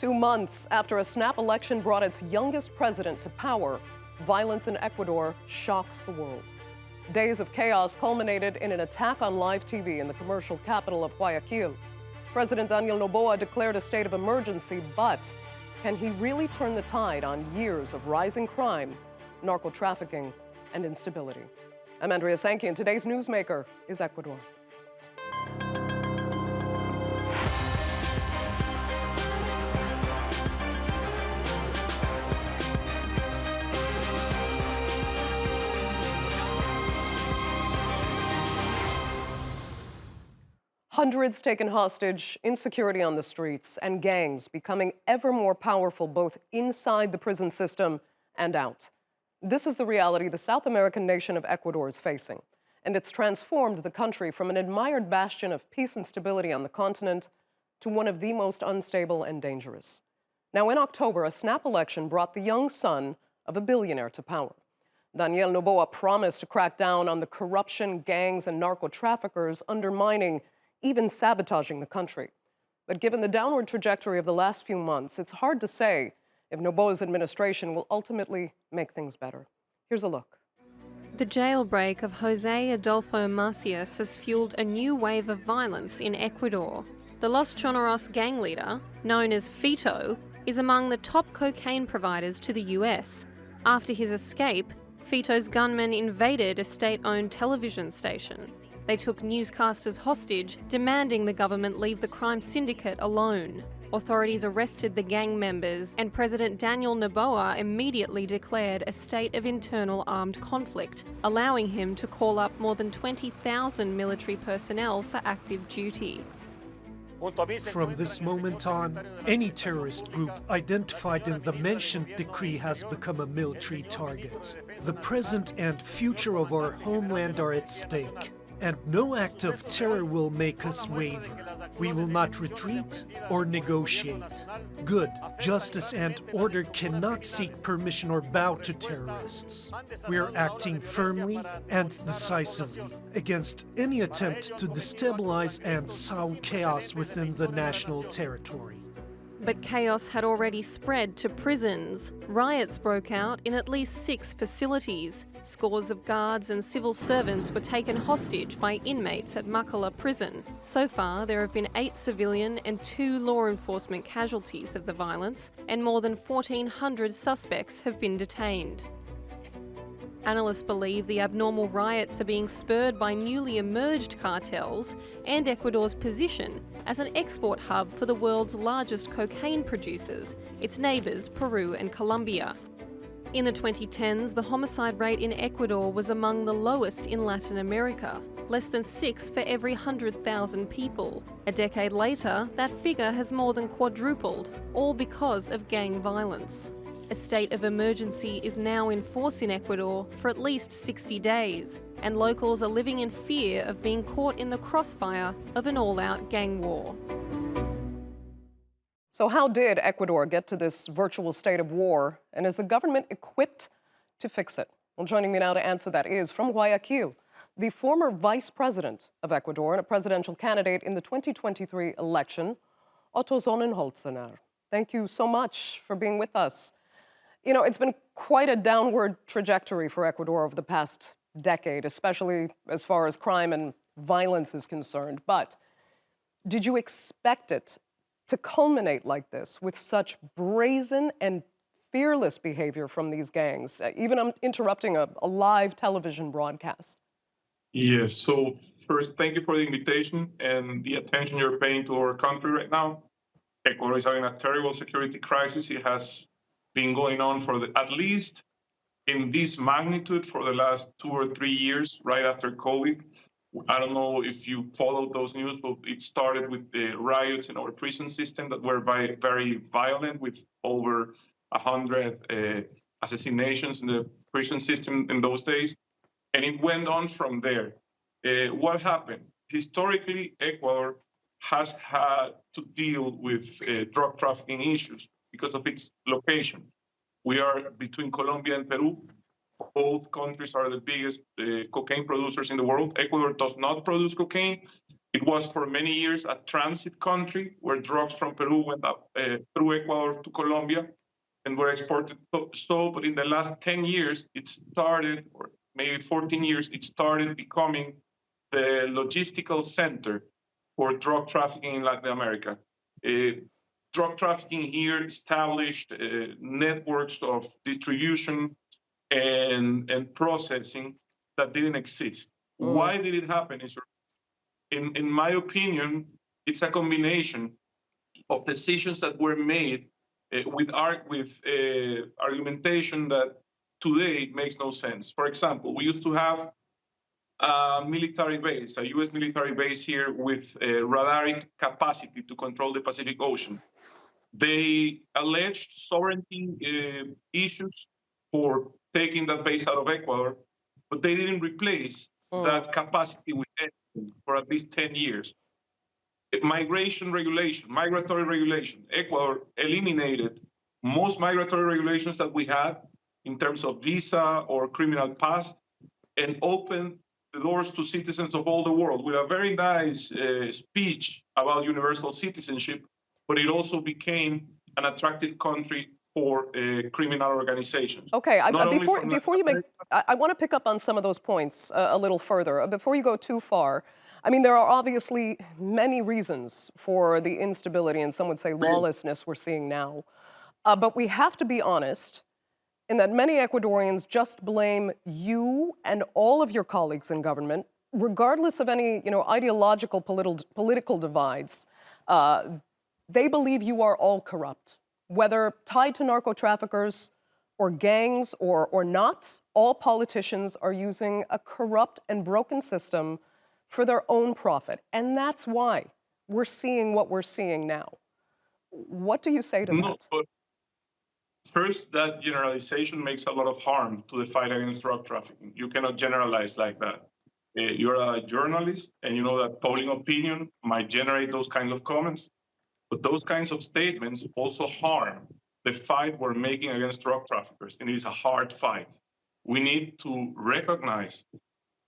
2 months after a snap election brought its youngest president to power, violence in Ecuador shocks the world. Days of chaos culminated in an attack on live TV in the commercial capital of Guayaquil. President Daniel Noboa declared a state of emergency, but can he really turn the tide on years of rising crime, narco trafficking, and instability? I'm Andrea Sankey, and today's newsmaker is Ecuador. Hundreds taken hostage, insecurity on the streets, and gangs becoming ever more powerful both inside the prison system and out. This is the reality the South American nation of Ecuador is facing, and it's transformed the country from an admired bastion of peace and stability on the continent to one of the most unstable and dangerous. Now, in October, a snap election brought the young son of a billionaire to power. Daniel Noboa promised to crack down on the corruption, gangs, and narco traffickers, undermining, even sabotaging the country. But given the downward trajectory of the last few months, it's hard to say if Noboa's administration will ultimately make things better. Here's a look. The jailbreak of Jose Adolfo Macias has fueled a new wave of violence in Ecuador. The Los Choneros gang leader, known as Quito, is among the top cocaine providers to the US. After his escape, Quito's gunmen invaded a state-owned television station. They took newscasters hostage, demanding the government leave the crime syndicate alone. Authorities arrested the gang members, and President Daniel Noboa immediately declared a state of internal armed conflict, allowing him to call up more than 20,000 military personnel for active duty. From this moment on, any terrorist group identified in the mentioned decree has become a military target. The present and future of our homeland are at stake, and no act of terror will make us waver. We will not retreat or negotiate. Good, justice, and order cannot seek permission or bow to terrorists. We are acting firmly and decisively against any attempt to destabilize and sow chaos within the national territory. But chaos had already spread to prisons. Riots broke out in at least 6 facilities. Scores of guards and civil servants were taken hostage by inmates at Macala prison. So far, there have been 8 civilian and 2 law enforcement casualties of the violence, and more than 1,400 suspects have been detained. Analysts believe the abnormal riots are being spurred by newly emerged cartels and Ecuador's position as an export hub for the world's largest cocaine producers, its neighbours Peru and Colombia. In the 2010s, the homicide rate in Ecuador was among the lowest in Latin America, less than 6 for every 100,000 people. A decade later, that figure has more than quadrupled, all because of gang violence. A state of emergency is now in force in Ecuador for at least 60 days, and locals are living in fear of being caught in the crossfire of an all-out gang war. So how did Ecuador get to this virtual state of war, and is the government equipped to fix it? Well, joining me now to answer that is, from Guayaquil, the former vice president of Ecuador and a presidential candidate in the 2023 election, Otto Sonnenholzner. Thank you so much for being with us. You know, it's been quite a downward trajectory for Ecuador over the past decade, especially as far as crime and violence is concerned. But did you expect it to culminate like this with such brazen and fearless behavior from these gangs, even interrupting a live television broadcast? Yes, so first, thank you for the invitation and the attention you're paying to our country right now. Ecuador is having a terrible security crisis. It has been going on for at least in this magnitude for the last 2 or 3 years, right after COVID. I don't know if you followed those news, but it started with the riots in our prison system that were very violent, with over 100 assassinations in the prison system in those days. And it went on from there. What happened? Historically, Ecuador has had to deal with drug trafficking issues because of its location. We are between Colombia and Peru. Both countries are the biggest cocaine producers in the world. Ecuador does not produce cocaine, It was for many years a transit country where drugs from Peru went up through Ecuador to Colombia and were exported. But in the last 10 years, it started, or maybe 14 years, it started becoming the logistical center for drug trafficking in Latin America. Drug trafficking here established networks of distribution and processing that didn't exist. Why did it happen? In my opinion, it's a combination of decisions that were made with argumentation that today makes no sense. For example, we used to have a military base, a U.S. military base here with radaric capacity to control the Pacific Ocean. They alleged sovereignty issues for taking that base out of Ecuador, but they didn't replace that capacity with anything for at least 10 years. Migratory regulation. Ecuador eliminated most migratory regulations that we had in terms of visa or criminal past and opened the doors to citizens of all the world with a very nice speech about universal citizenship, but it also became an attractive country for criminal organizations. Okay, before you make, I want to pick up on some of those points a little further. Before you go too far, I mean, there are obviously many reasons for the instability and some would say lawlessness we're seeing now. But we have to be honest in that many Ecuadorians just blame you and all of your colleagues in government, regardless of any ideological political divides. They believe you are all corrupt, whether tied to narco traffickers or gangs or not. All politicians are using a corrupt and broken system for their own profit. And that's why we're seeing what we're seeing now. What do you say to that? But first, that generalization makes a lot of harm to the fight against drug trafficking. You cannot generalize like that. You're a journalist, and you know that public opinion might generate those kinds of comments. But those kinds of statements also harm the fight we're making against drug traffickers, and it is a hard fight. We need to recognize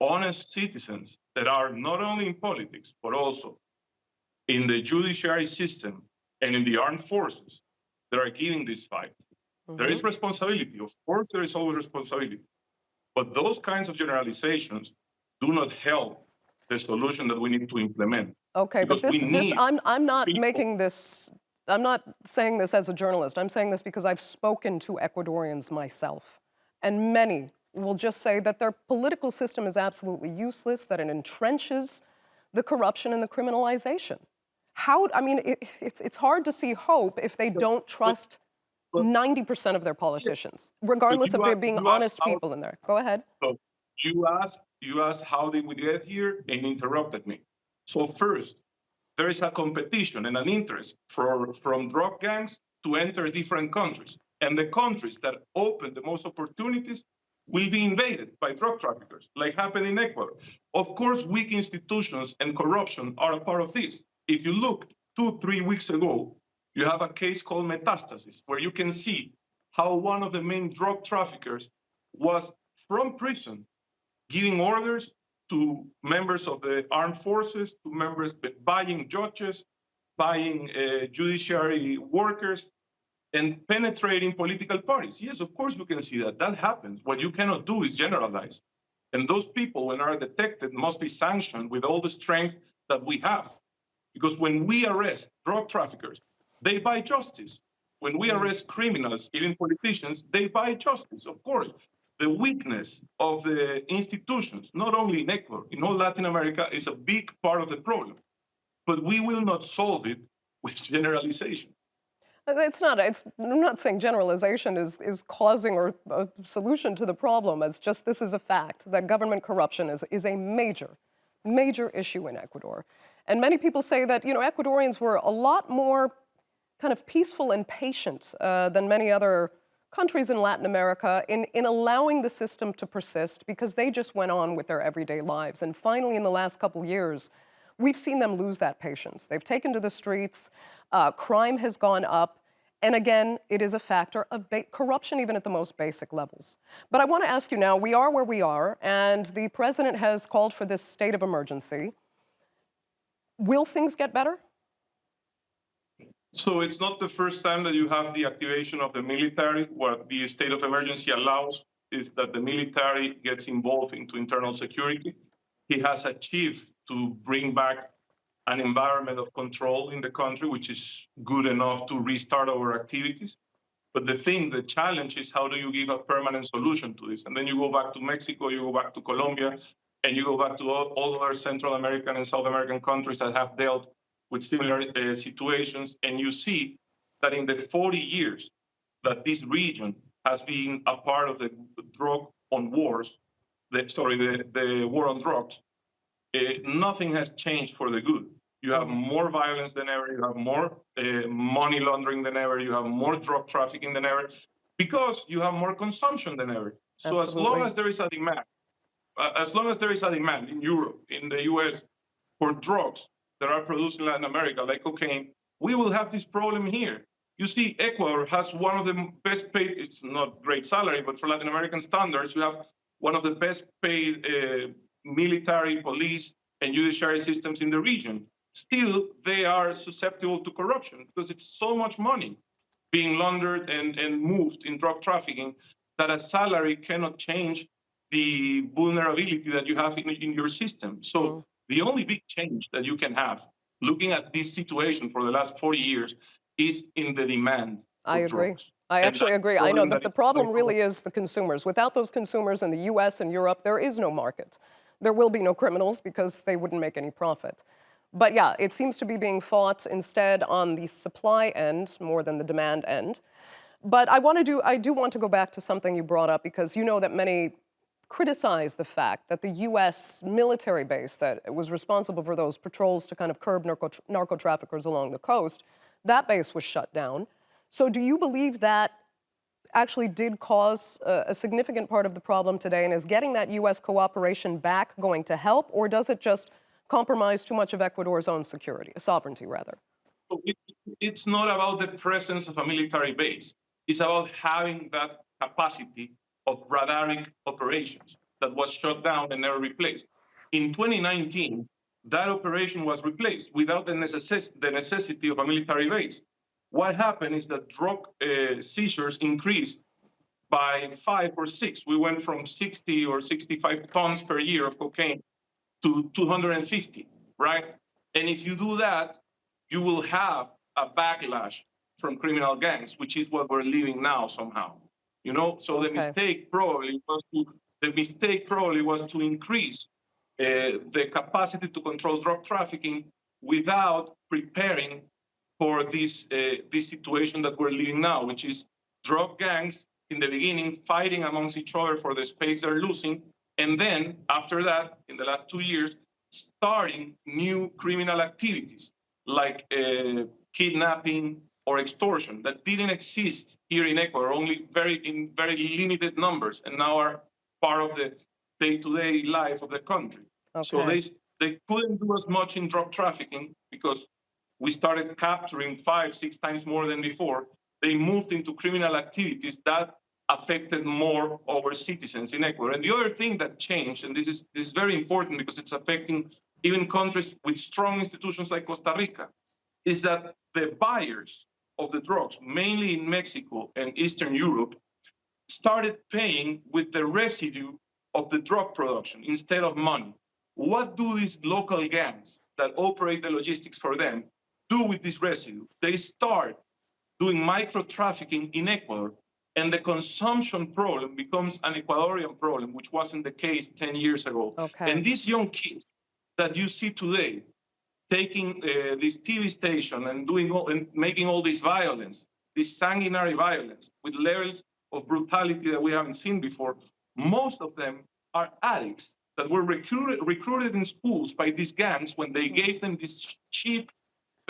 honest citizens that are not only in politics, but also in the judiciary system and in the armed forces that are giving this fight. There is responsibility. Of course, there is always responsibility. But those kinds of generalizations do not help the solution that we need to implement. Okay, but I'm not making this, I'm not saying this as a journalist. I'm saying this because I've spoken to Ecuadorians myself. And many will just say that their political system is absolutely useless, that it entrenches the corruption and the criminalization. It's hard to see hope if they don't trust 90% of their politicians, regardless of there being honest people in there. Go ahead. So you asked how did we get here and interrupted me. So first, there is a competition and an interest from drug gangs to enter different countries. And the countries that open the most opportunities will be invaded by drug traffickers, like happened in Ecuador. Of course, weak institutions and corruption are a part of this. If you look 2-3 weeks ago, you have a case called Metastasis, where you can see how one of the main drug traffickers was from prison giving orders to members of the armed forces, to members buying judges, buying judiciary workers, and penetrating political parties. Yes, of course you can see that. That happens. What you cannot do is generalize. And those people, when are detected, must be sanctioned with all the strength that we have. Because when we arrest drug traffickers, they buy justice. When we arrest criminals, even politicians, they buy justice. Of course, the weakness of the institutions, not only in Ecuador, in all Latin America, is a big part of the problem. But we will not solve it with generalization. I'm not saying generalization is causing or a solution to the problem. It's just this is a fact that government corruption is a major issue in Ecuador. And many people say that, Ecuadorians were a lot more kind of peaceful and patient than many other countries in Latin America in allowing the system to persist because they just went on with their everyday lives. And finally, in the last couple of years, we've seen them lose that patience. They've taken to the streets, crime has gone up, and again, it is a factor of corruption even at the most basic levels. But I want to ask you now, we are where we are, and the president has called for this state of emergency. Will things get better? So it's not the first time that you have the activation of the military. What the state of emergency allows is that the military gets involved into internal security. He has achieved to bring back an environment of control in the country, which is good enough to restart our activities. But the challenge is how do you give a permanent solution to this? And then you go back to Mexico, you go back to Colombia, and you go back to all other Central American and South American countries that have dealt with similar situations. And you see that in the 40 years that this region has been a part of the drug on wars, the war on drugs, nothing has changed for the good. You have more violence than ever, you have more money laundering than ever, you have more drug trafficking than ever, because you have more consumption than ever. So as long as there is a demand, in Europe, in the US, for drugs that are produced in Latin America, like cocaine, we will have this problem here. You see, Ecuador has one of the best paid, it's not great salary, but for Latin American standards, you have one of the best paid military, police, and judiciary systems in the region. Still, they are susceptible to corruption because it's so much money being laundered and moved in drug trafficking that a salary cannot change the vulnerability that you have in your system. So the only big change that you can have, looking at this situation for the last 40 years, is in the demand for drugs. I actually agree. I know that the problem really is the consumers. Without those consumers in the US and Europe, there is no market. There will be no criminals because they wouldn't make any profit. But yeah, it seems to be being fought instead on the supply end more than the demand end. But I do want to go back to something you brought up, because you know that many criticize the fact that the US military base that was responsible for those patrols to kind of curb narco traffickers along the coast, that base was shut down. So do you believe that actually did cause a significant part of the problem today, and is getting that US cooperation back going to help, or does it just compromise too much of Ecuador's own security, sovereignty rather? It's not about the presence of a military base. It's about having that capacity of radaric operations that was shut down and never replaced. In 2019, that operation was replaced without the necessity of a military base. What happened is that drug seizures increased by 5 or 6. We went from 60 or 65 tons per year of cocaine to 250, right? And if you do that, you will have a backlash from criminal gangs, which is what we're living now somehow. You know, so the mistake probably was to increase the capacity to control drug trafficking without preparing for this situation that we're living now, which is drug gangs in the beginning fighting amongst each other for the space they're losing, and then after that, in the last 2 years, starting new criminal activities like kidnapping or extortion that didn't exist here in Ecuador, only in very limited numbers, and now are part of the day-to-day life of the country. So they couldn't do as much in drug trafficking because we started capturing 5-6 times more than before. They moved into criminal activities that affected more our citizens in Ecuador. And the other thing that changed, and this is very important because it's affecting even countries with strong institutions like Costa Rica, is that the buyers of the drugs, mainly in Mexico and Eastern Europe, started paying with the residue of the drug production instead of money. What do these local gangs that operate the logistics for them do with this residue? They start doing micro trafficking in Ecuador, and the consumption problem becomes an Ecuadorian problem, which wasn't the case 10 years ago. And these young kids that you see today taking this TV station and making all this violence, this sanguinary violence with levels of brutality that we haven't seen before, most of them are addicts that were recruited in schools by these gangs when they gave them this cheap,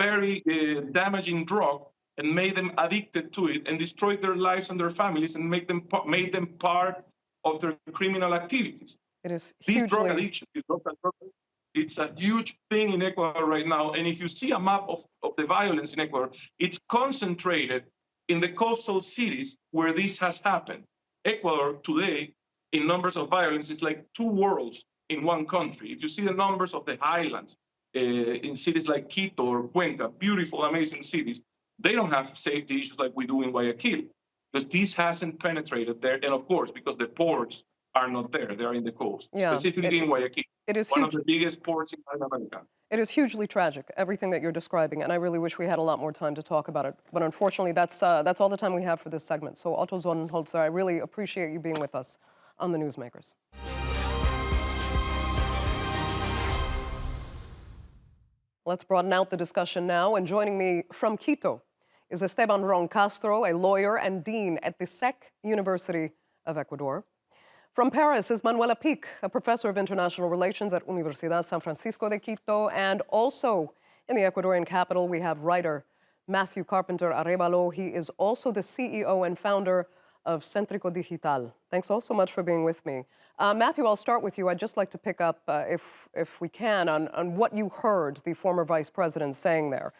very damaging drug and made them addicted to it and destroyed their lives and their families and made them part of their criminal activities. It is hugely... This drug addiction, it's a huge thing in Ecuador right now. And if you see a map of the violence in Ecuador, it's concentrated in the coastal cities where this has happened. Ecuador today, in numbers of violence, is like 2 worlds in one country. If you see the numbers of the highlands, in cities like Quito or Cuenca, beautiful, amazing cities, they don't have safety issues like we do in Guayaquil, because this hasn't penetrated there. And of course, because the ports are not there, they are in the coast, Yeah, specifically in Guayaquil, it is one huge. of the biggest ports in Latin America. It is hugely tragic, everything that you're describing, and I really wish we had a lot more time to talk about it. But unfortunately, that's all the time we have for this segment. So Otto Sonnenholzner, I really appreciate you being with us on the Newsmakers. Let's broaden out the discussion now, and joining me from Quito is Esteban Ron Castro, a lawyer and dean at the University of Ecuador. From Paris is Manuela Picq, a professor of international relations at Universidad San Francisco de Quito, and also in the Ecuadorian capital we have writer Matthew Carpenter Arevalo. He is also the CEO and founder of Céntrico Digital. Thanks all so much for being with me. Matthew, I'll start with you. I'd just like to pick up, if we can, on what you heard the former vice president saying there.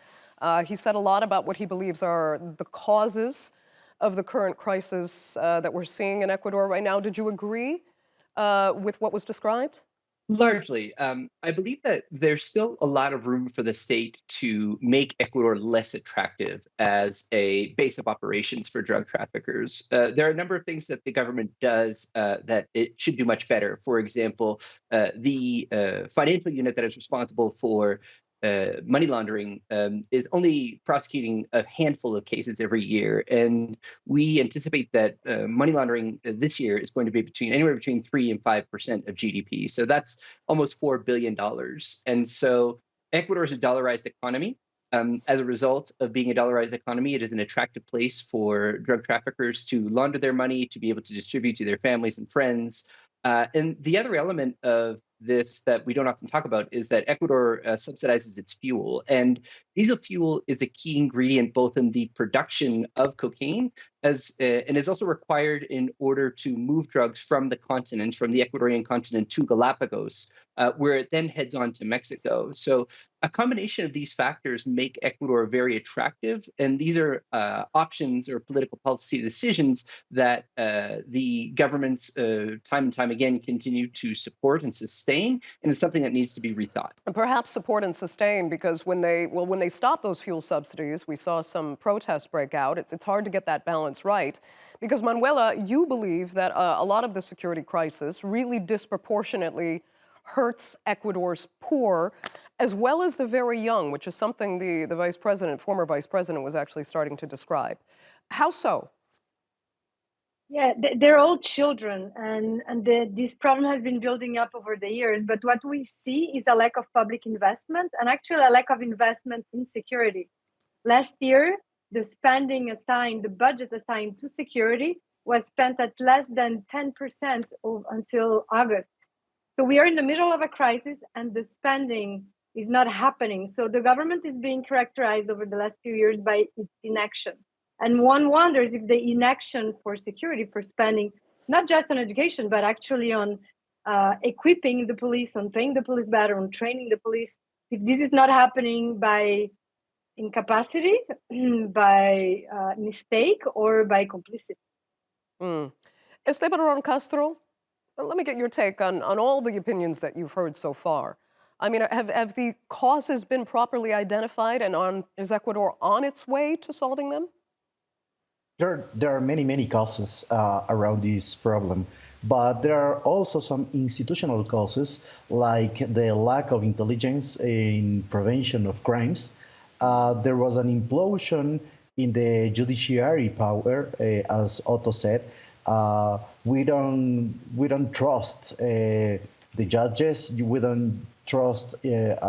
He said a lot about what he believes are the causes of the current crisis that we're seeing in Ecuador right now. Did you agree with what was described? Largely. I believe that there's still a lot of room for the state to make Ecuador less attractive as a base of operations for drug traffickers. There are a number of things that the government does that it should do much better. For example, the financial unit that is responsible for money laundering is only prosecuting a handful of cases every year. And we anticipate that money laundering this year is going to be anywhere between 3 and 5% of GDP. So that's almost $4 billion. And so Ecuador is a dollarized economy. As a result of being a dollarized economy, it is an attractive place for drug traffickers to launder their money, to be able to distribute to their families and friends. And the other element of this that we don't often talk about is that Ecuador subsidizes its fuel. And diesel fuel is a key ingredient both in the production of cocaine and is also required in order to move drugs from the continent, from the Ecuadorian continent to Galapagos, where it then heads on to Mexico. So a combination of these factors make Ecuador very attractive. And these are options or political policy decisions that the governments time and time again continue to support and sustain. And it's something that needs to be rethought. And perhaps support and sustain, because when they stop those fuel subsidies, we saw some protests break out. It's hard to get that balance right. Because Manuela, you believe that a lot of the security crisis really disproportionately hurts Ecuador's poor, as well as the very young, which is something the former vice president, was actually starting to describe. How so? Yeah, they're all children, and this problem has been building up over the years. But what we see is a lack of public investment, and actually a lack of investment in security. Last year, the budget assigned to security was spent at less than 10% until August. So we are in the middle of a crisis, and the spending is not happening. So the government is being characterized over the last few years by its inaction. And one wonders if the inaction for security, for spending, not just on education, but actually on equipping the police, on paying the police better, on training the police, if this is not happening by incapacity, by mistake, or by complicity. Esteban Ron Castro, let me get your take on all the opinions that you've heard so far. I mean, have the causes been properly identified, and is Ecuador on its way to solving them? There are many causes around this problem, but there are also some institutional causes, like the lack of intelligence in prevention of crimes. There was an implosion in the judiciary power, as Otto said. We don't trust the judges. We don't trust the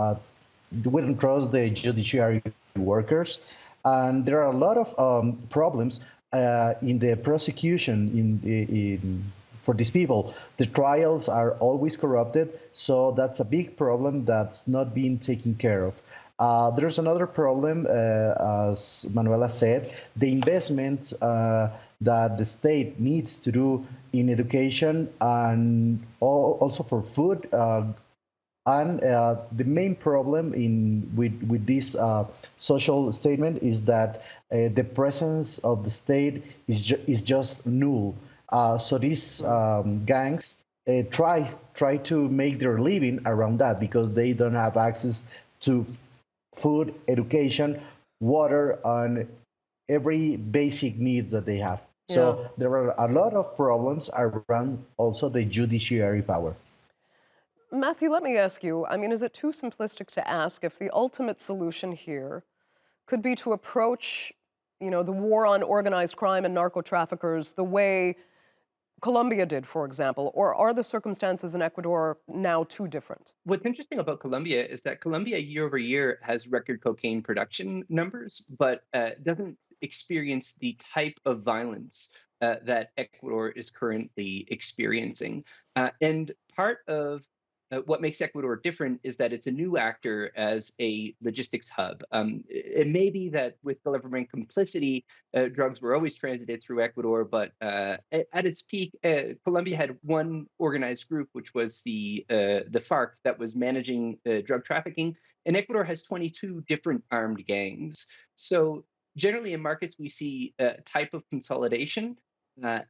judiciary workers, and there are a lot of problems in the prosecution for these people. The trials are always corrupted, so that's a big problem that's not being taken care of. There's another problem, as Manuela said, the investment that the state needs to do in education and also for food. And the main problem with this social statement is that the presence of the state is just null. So these gangs try to make their living around that, because they don't have access to food, education, water, and every basic needs that they have. Yeah. So there are a lot of problems around also the judiciary power. Matthew, let me ask you, I mean, is it too simplistic to ask if the ultimate solution here could be to approach, the war on organized crime and narco traffickers the way Colombia did, for example, or are the circumstances in Ecuador now too different? What's interesting about Colombia is that Colombia year over year has record cocaine production numbers, but doesn't experience the type of violence that Ecuador is currently experiencing. And part of what makes Ecuador different is that it's a new actor as a logistics hub. It may be that with government complicity, drugs were always transited through Ecuador, but at its peak, Colombia had one organized group, which was the FARC, that was managing drug trafficking, and Ecuador has 22 different armed gangs. So generally in markets, we see a type of consolidation,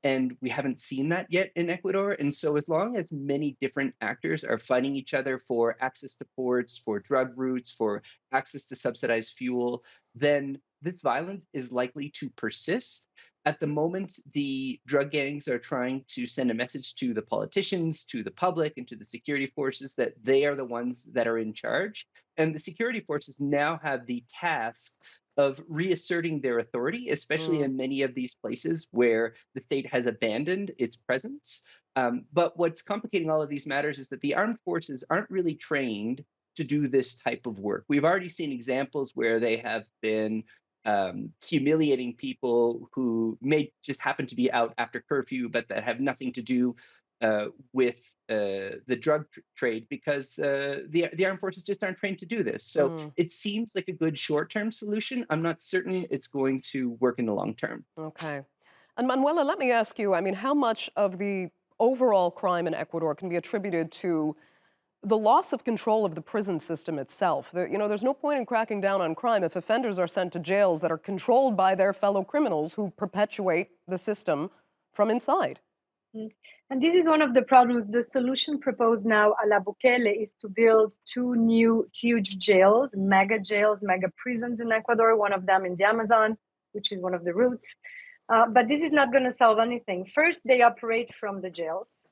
and we haven't seen that yet in Ecuador. And so as long as many different actors are fighting each other for access to ports, for drug routes, for access to subsidized fuel, then this violence is likely to persist. At the moment, the drug gangs are trying to send a message to the politicians, to the public, and to the security forces that they are the ones that are in charge. And the security forces now have the task of reasserting their authority, especially in many of these places where the state has abandoned its presence. But what's complicating all of these matters is that the armed forces aren't really trained to do this type of work. We've already seen examples where they have been humiliating people who may just happen to be out after curfew, but that have nothing to do with the drug trade, because the armed forces just aren't trained to do this. So it seems like a good short-term solution. I'm not certain it's going to work in the long term. Okay. And Manuela, let me ask you, I mean, how much of the overall crime in Ecuador can be attributed to the loss of control of the prison system itself? There's no point in cracking down on crime if offenders are sent to jails that are controlled by their fellow criminals who perpetuate the system from inside. And this is one of the problems. The solution proposed now a la Bukele is to build 2 new huge jails, mega prisons in Ecuador, one of them in the Amazon, which is one of the routes. But this is not going to solve anything. First, they operate from the jails.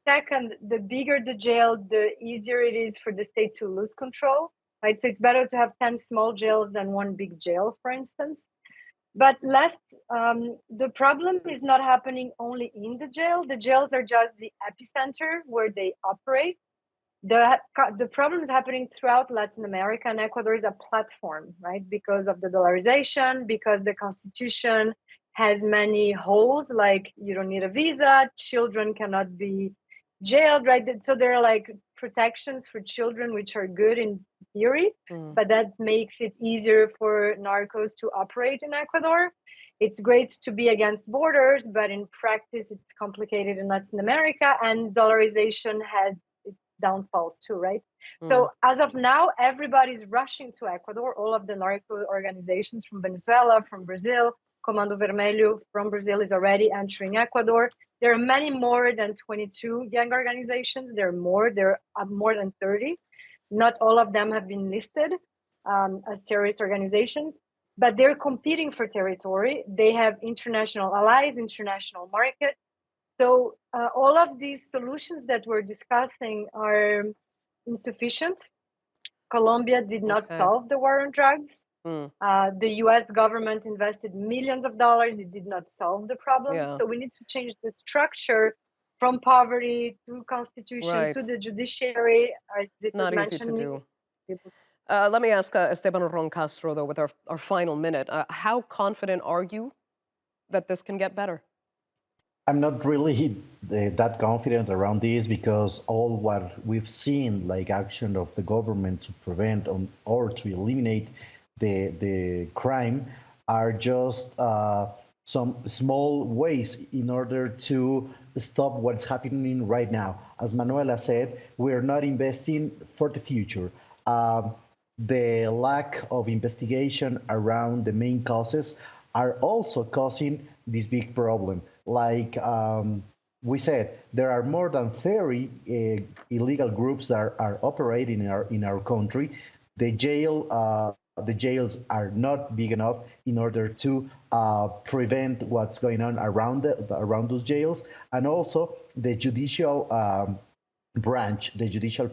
Second, the bigger the jail, the easier it is for the state to lose control, right? So it's better to have 10 small jails than one big jail, for instance. But last, the problem is not happening only in the jail. The jails are just the epicenter where they operate. The problem is happening throughout Latin America, and Ecuador is a platform, right? Because of the dollarization, because the constitution has many holes, like you don't need a visa, children cannot be jailed, right? So there are like protections for children, which are good in theory, but that makes it easier for narcos to operate in Ecuador. It's great to be against borders, but in practice, it's complicated in Latin America, and dollarization had its downfalls too, right? So as of now, everybody's rushing to Ecuador. All of the narco organizations from Venezuela, from Brazil, Comando Vermelho from Brazil is already entering Ecuador. There are many more than 22 gang organizations. There are more than 30. Not all of them have been listed as terrorist organizations, but they're competing for territory. They have international allies, international market. So all of these solutions that we're discussing are insufficient. Colombia did not solve the war on drugs. The US government invested millions of dollars. It did not solve the problem. Yeah. So we need to change the structure from poverty to constitution Right. to the judiciary. Not easy to do. Let me ask Esteban Ron Castro, though, with our final minute. How confident are you that this can get better? I'm not really that confident around this, because all what we've seen, like action of the government to prevent or to eliminate the crime, are just some small ways in order to stop what's happening right now. As Manuela said, we're not investing for the future. The lack of investigation around the main causes are also causing this big problem. Like we said, there are more than 30 illegal groups that are operating in our country. The jails are not big enough in order to prevent what's going on around those jails, and also the judicial branch, the judicial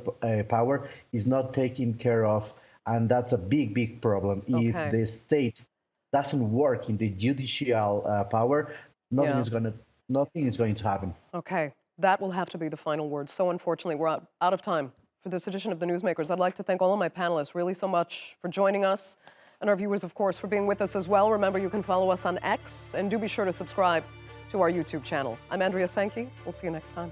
power is not taken care of, and that's a big problem. If Okay. the state doesn't work in the judicial power, nothing is going to happen. Okay, that will have to be the final word. So unfortunately, we're out of time for this edition of the Newsmakers. I'd like to thank all of my panelists really so much for joining us, and our viewers, of course, for being with us as well. Remember, you can follow us on X, and do be sure to subscribe to our YouTube channel. I'm Andrea Sankey. We'll see you next time.